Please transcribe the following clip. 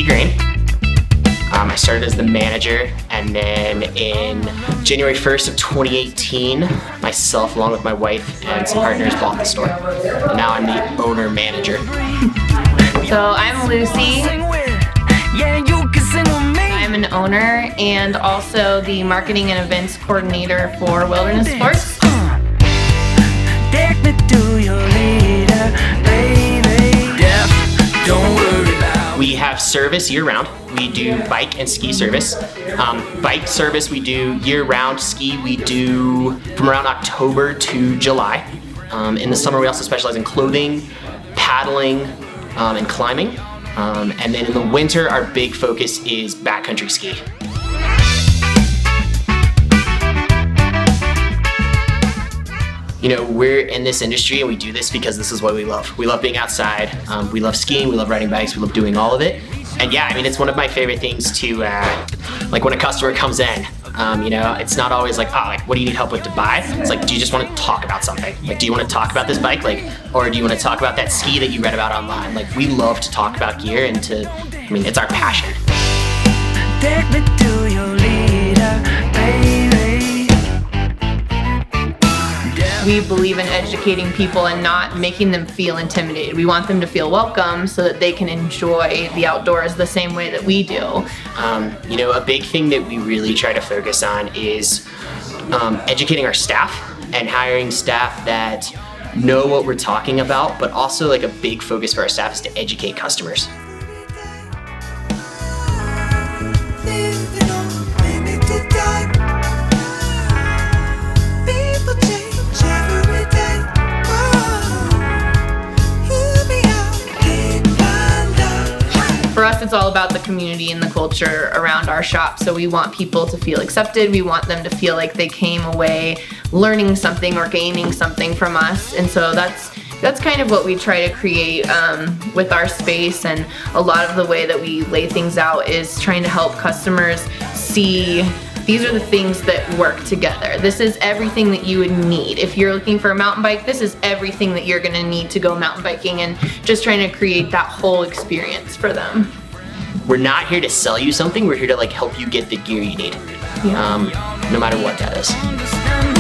Grain. I started as the manager, and then in January 1st of 2018, myself along with my wife and some partners bought the store. And now I'm the owner-manager. So I'm Lucy. I'm an owner and also the marketing and events coordinator for Wilderness Sports. We have service year-round. We do bike and ski service. Bike service we do year-round. Ski we do from around October to July. In the summer we also specialize in clothing, paddling, and climbing. And then in the winter our big focus is backcountry ski. You know, we're in this industry and we do this because this is what we love. We love being outside, we love skiing, we love riding bikes, we love doing all of it. And yeah, I mean, it's one of my favorite things to, like when a customer comes in, you know, it's not always like, oh, like, what do you need help with to buy? It's like, do you just want to talk about something? Like, do you want to talk about this bike? Like, or do you want to talk about that ski that you read about online? Like, we love to talk about gear and I mean, it's our passion. Take me to your leader, baby. We believe in educating people and not making them feel intimidated. We want them to feel welcome so that they can enjoy the outdoors the same way that we do. You know, a big thing that we really try to focus on is educating our staff and hiring staff that know what we're talking about, but also like a big focus for our staff is to educate customers. For us, it's all about the community and the culture around our shop. So we want people to feel accepted. We want them to feel like they came away learning something or gaining something from us. And so that's kind of what we try to create with our space. And a lot of the way that we lay things out is trying to help customers see these are the things that work together. This is everything that you would need. If you're looking for a mountain bike, this is everything that you're gonna need to go mountain biking, and just trying to create that whole experience for them. We're not here to sell you something, we're here to like help you get the gear you need, Yeah. no matter what that is.